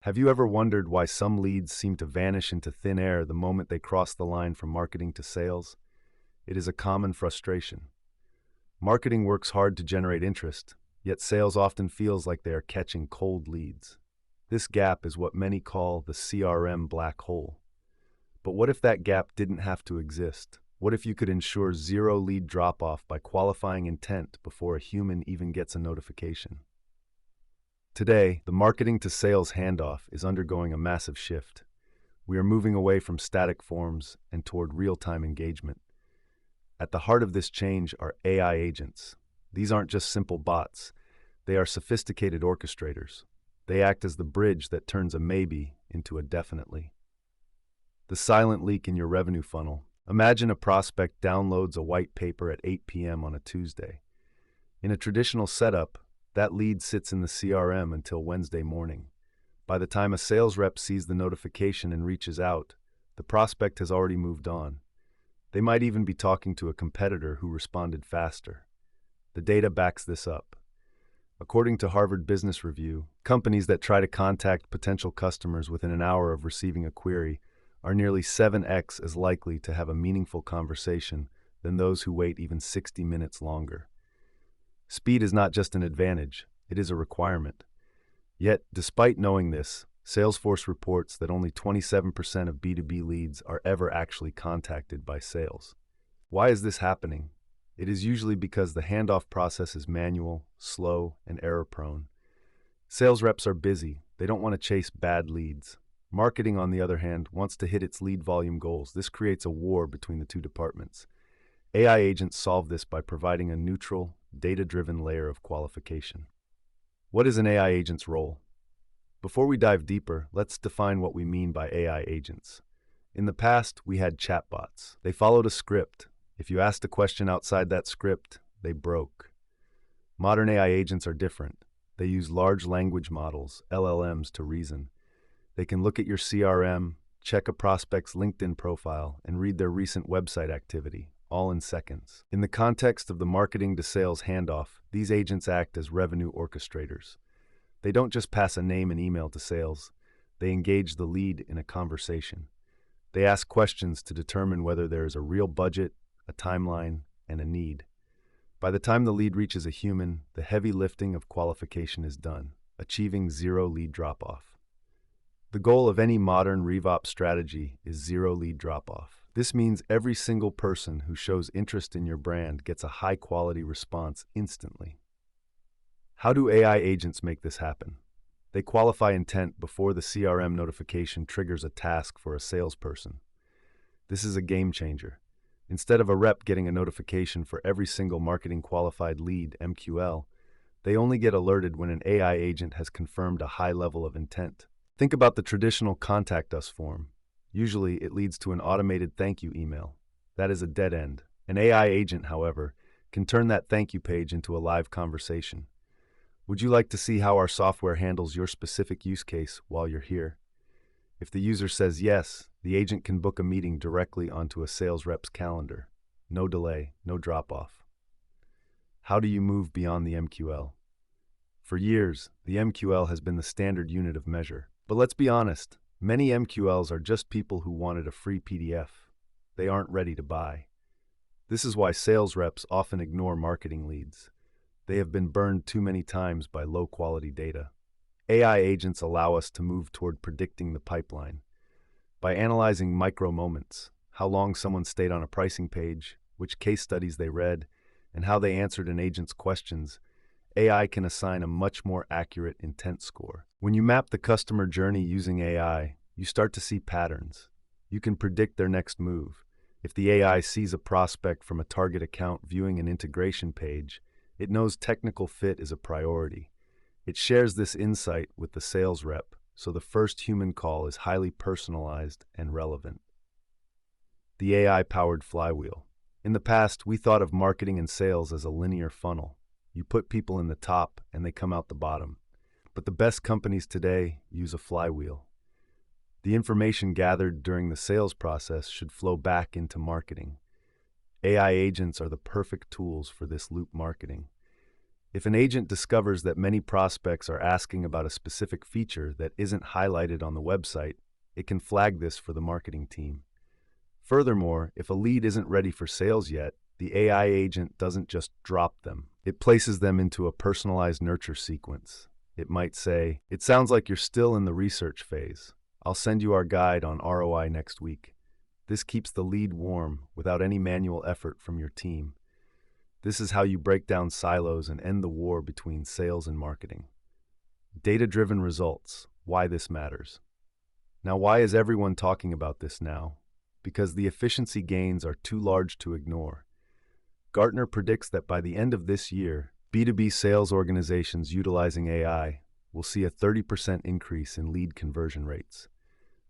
Have you ever wondered why some leads seem to vanish into thin air the moment they cross the line from marketing to sales? It is a common frustration. Marketing works hard to generate interest, yet sales often feels like they are catching cold leads. This gap is what many call the CRM black hole. But what if that gap didn't have to exist? What if you could ensure zero lead drop-off by qualifying intent before a human even gets a notification? Today, the marketing to sales handoff is undergoing a massive shift. We are moving away from static forms and toward real-time engagement. At the heart of this change are AI agents. These aren't just simple bots. They are sophisticated orchestrators. They act as the bridge that turns a maybe into a definitely. The silent leak in your revenue funnel. Imagine a prospect downloads a white paper at 8 p.m. on a Tuesday. In a traditional setup, that lead sits in the CRM until Wednesday morning. By the time a sales rep sees the notification and reaches out, the prospect has already moved on. They might even be talking to a competitor who responded faster. The data backs this up. According to Harvard Business Review, companies that try to contact potential customers within an hour of receiving a query are nearly 7x as likely to have a meaningful conversation than those who wait even 60 minutes longer. Speed is not just an advantage, it is a requirement. Yet, despite knowing this, Salesforce reports that only 27% of B2B leads are ever actually contacted by sales. Why is this happening? It is usually because the handoff process is manual, slow, and error-prone. Sales reps are busy. They don't want to chase bad leads. Marketing, on the other hand, wants to hit its lead volume goals. This creates a war between the two departments. AI agents solve this by providing a neutral, data-driven layer of qualification. What is an AI agent's role? Before we dive deeper, let's define what we mean by AI agents. In the past, we had chatbots. They followed a script. If you asked a question outside that script, they broke. Modern AI agents are different. They use large language models, LLMs, to reason. They can look at your CRM, check a prospect's LinkedIn profile, and read their recent website activity, all in seconds. In the context of the marketing to sales handoff, these agents act as revenue orchestrators. They don't just pass a name and email to sales. They engage the lead in a conversation. They ask questions to determine whether there is a real budget, a timeline, and a need. By the time the lead reaches a human, the heavy lifting of qualification is done, achieving zero lead drop-off. The goal of any modern RevOps strategy is zero lead drop-off. This means every single person who shows interest in your brand gets a high-quality response instantly. How do AI agents make this happen? They qualify intent before the CRM notification triggers a task for a salesperson. This is a game changer. Instead of a rep getting a notification for every single marketing qualified lead, MQL, they only get alerted when an AI agent has confirmed a high level of intent. Think about the traditional contact us form. Usually, it leads to an automated thank you email. That is a dead end. An AI agent, however, can turn that thank you page into a live conversation. Would you like to see how our software handles your specific use case while you're here? If the user says yes, the agent can book a meeting directly onto a sales rep's calendar. No delay, no drop-off. How do you move beyond the MQL? For years, the MQL has been the standard unit of measure. But let's be honest, many MQLs are just people who wanted a free PDF. They aren't ready to buy. This is why sales reps often ignore marketing leads. They have been burned too many times by low-quality data. AI agents allow us to move toward predicting the pipeline. By analyzing micro-moments, how long someone stayed on a pricing page, which case studies they read, and how they answered an agent's questions, AI can assign a much more accurate intent score. When you map the customer journey using AI, you start to see patterns. You can predict their next move. If the AI sees a prospect from a target account viewing an integration page, it knows technical fit is a priority. It shares this insight with the sales rep, so the first human call is highly personalized and relevant. The AI-powered flywheel. In the past, we thought of marketing and sales as a linear funnel. You put people in the top and they come out the bottom. But the best companies today use a flywheel. The information gathered during the sales process should flow back into marketing. AI agents are the perfect tools for this loop marketing. If an agent discovers that many prospects are asking about a specific feature that isn't highlighted on the website, it can flag this for the marketing team. Furthermore, if a lead isn't ready for sales yet, the AI agent doesn't just drop them. It places them into a personalized nurture sequence. It might say, "It sounds like you're still in the research phase. I'll send you our guide on ROI next week." This keeps the lead warm without any manual effort from your team. This is how you break down silos and end the war between sales and marketing. Data-driven results. Why this matters. Now, why is everyone talking about this now? Because the efficiency gains are too large to ignore. Gartner predicts that by the end of this year, B2B sales organizations utilizing AI will see a 30% increase in lead conversion rates.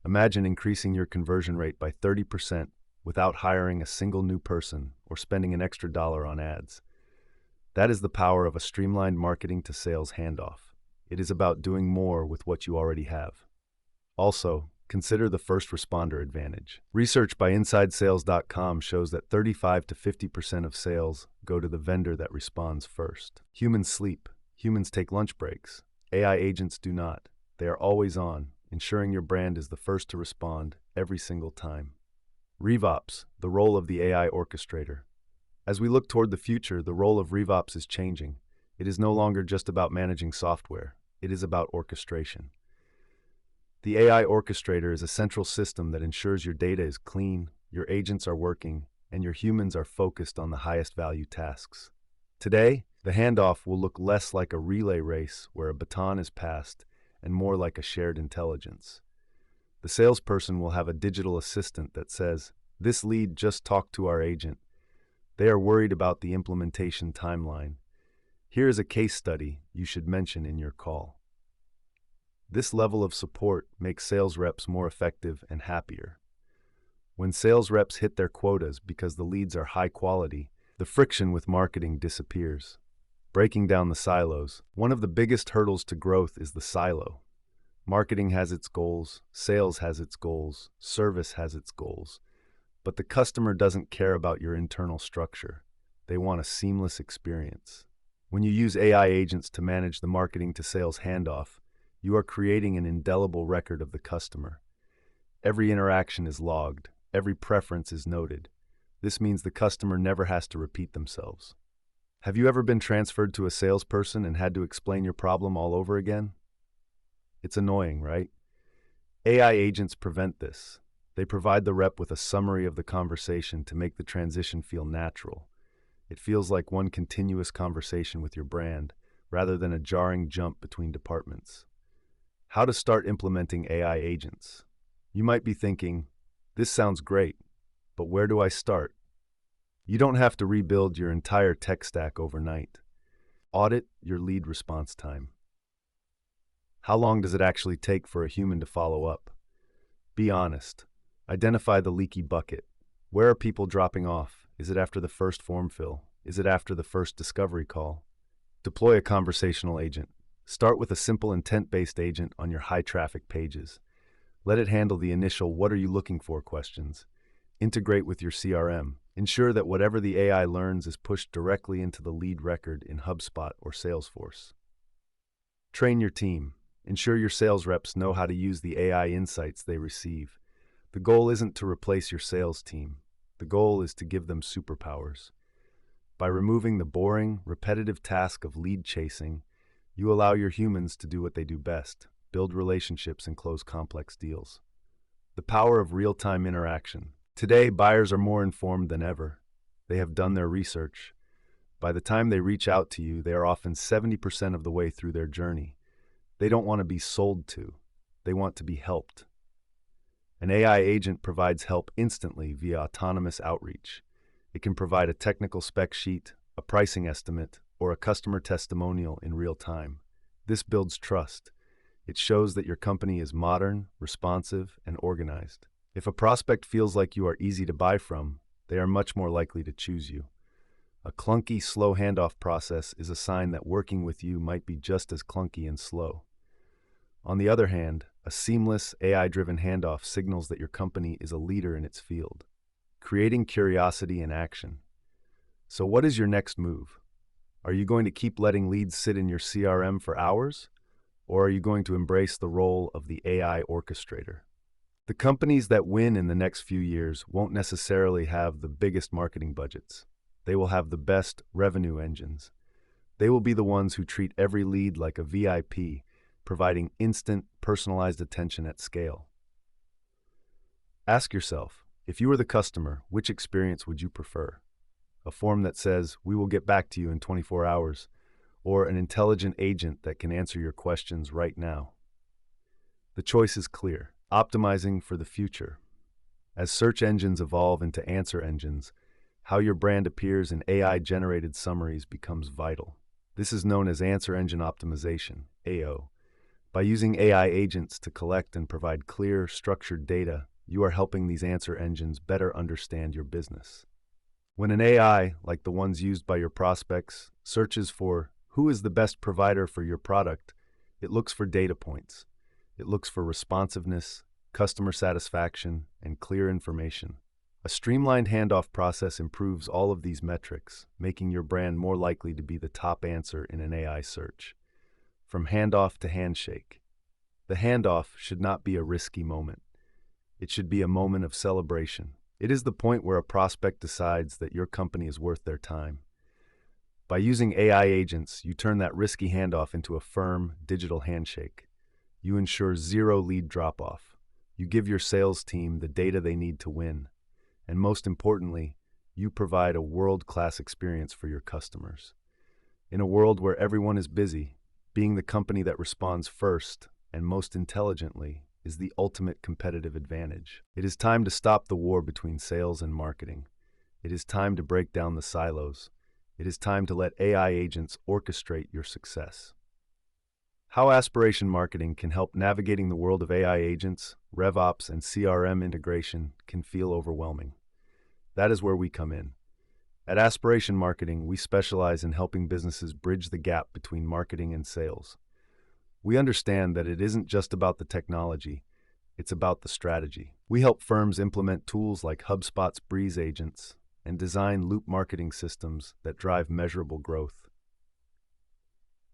Imagine increasing your conversion rate by 30% without hiring a single new person or spending an extra dollar on ads. That is the power of a streamlined marketing to sales handoff. It is about doing more with what you already have. Also, consider the first responder advantage. Research by InsideSales.com shows that 35 to 50% of sales go to the vendor that responds first. Humans sleep. Humans take lunch breaks. AI agents do not. They are always on, ensuring your brand is the first to respond every single time. RevOps, the role of the AI orchestrator. As we look toward the future, the role of RevOps is changing. It is no longer just about managing software. It is about orchestration. The AI orchestrator is a central system that ensures your data is clean, your agents are working, and your humans are focused on the highest value tasks. Today, the handoff will look less like a relay race where a baton is passed and more like a shared intelligence. The salesperson will have a digital assistant that says, "This lead just talked to our agent. They are worried about the implementation timeline. Here is a case study you should mention in your call." This level of support makes sales reps more effective and happier. When sales reps hit their quotas because the leads are high quality, the friction with marketing disappears. Breaking down the silos. One of the biggest hurdles to growth is the silo. Marketing has its goals, sales has its goals, service has its goals. But the customer doesn't care about your internal structure. They want a seamless experience. When you use AI agents to manage the marketing to sales handoff, you are creating an indelible record of the customer. Every interaction is logged. Every preference is noted. This means the customer never has to repeat themselves. Have you ever been transferred to a salesperson and had to explain your problem all over again? It's annoying, right? AI agents prevent this. They provide the rep with a summary of the conversation to make the transition feel natural. It feels like one continuous conversation with your brand, rather than a jarring jump between departments. How to start implementing AI agents. You might be thinking, "This sounds great, but where do I start?" You don't have to rebuild your entire tech stack overnight. Audit your lead response time. How long does it actually take for a human to follow up? Be honest. Identify the leaky bucket. Where are people dropping off? Is it after the first form fill? Is it after the first discovery call? Deploy a conversational agent. Start with a simple intent-based agent on your high-traffic pages. Let it handle the initial "what are you looking for" questions. Integrate with your CRM. Ensure that whatever the AI learns is pushed directly into the lead record in HubSpot or Salesforce. Train your team. Ensure your sales reps know how to use the AI insights they receive. The goal isn't to replace your sales team. The goal is to give them superpowers. By removing the boring, repetitive task of lead chasing, you allow your humans to do what they do best: build relationships and close complex deals. The power of real-time interaction. Today, buyers are more informed than ever. They have done their research. By the time they reach out to you, they are often 70% of the way through their journey. They don't want to be sold to. They want to be helped. An AI agent provides help instantly via autonomous outreach. It can provide a technical spec sheet, a pricing estimate, or a customer testimonial in real time. This builds trust. It shows that your company is modern, responsive, and organized. If a prospect feels like you are easy to buy from, they are much more likely to choose you. A clunky, slow handoff process is a sign that working with you might be just as clunky and slow. On the other hand, a seamless, AI-driven handoff signals that your company is a leader in its field, creating curiosity and action. So what is your next move? Are you going to keep letting leads sit in your CRM for hours? Or are you going to embrace the role of the AI orchestrator? The companies that win in the next few years won't necessarily have the biggest marketing budgets. They will have the best revenue engines. They will be the ones who treat every lead like a VIP, providing instant, personalized attention at scale. Ask yourself, if you were the customer, which experience would you prefer? A form that says, "We will get back to you in 24 hours," or an intelligent agent that can answer your questions right now? The choice is clear: optimizing for the future. As search engines evolve into answer engines, how your brand appears in AI-generated summaries becomes vital. This is known as answer engine optimization, AO. By using AI agents to collect and provide clear, structured data, you are helping these answer engines better understand your business. When an AI, like the ones used by your prospects, searches for who is the best provider for your product, it looks for data points. It looks for responsiveness, customer satisfaction, and clear information. A streamlined handoff process improves all of these metrics, making your brand more likely to be the top answer in an AI search. From handoff to handshake. The handoff should not be a risky moment. It should be a moment of celebration. It is the point where a prospect decides that your company is worth their time. By using AI agents, you turn that risky handoff into a firm, digital handshake. You ensure zero lead drop-off. You give your sales team the data they need to win. And most importantly, you provide a world-class experience for your customers. In a world where everyone is busy, being the company that responds first and most intelligently is the ultimate competitive advantage. It is time to stop the war between sales and marketing. It is time to break down the silos. It is time to let AI agents orchestrate your success. How Aspiration Marketing can help navigating the world of AI agents, RevOps, and CRM integration can feel overwhelming. That is where we come in. At Aspiration Marketing, we specialize in helping businesses bridge the gap between marketing and sales. We understand that it isn't just about the technology, it's about the strategy. We help firms implement tools like HubSpot's Breeze agents and design loop marketing systems that drive measurable growth.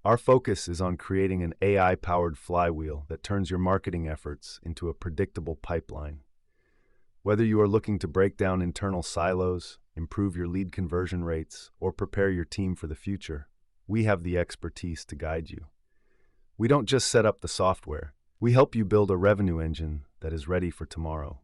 Our focus is on creating an AI-powered flywheel that turns your marketing efforts into a predictable pipeline. Whether you are looking to break down internal silos, improve your lead conversion rates, or prepare your team for the future, we have the expertise to guide you. We don't just set up the software. We help you build a revenue engine that is ready for tomorrow.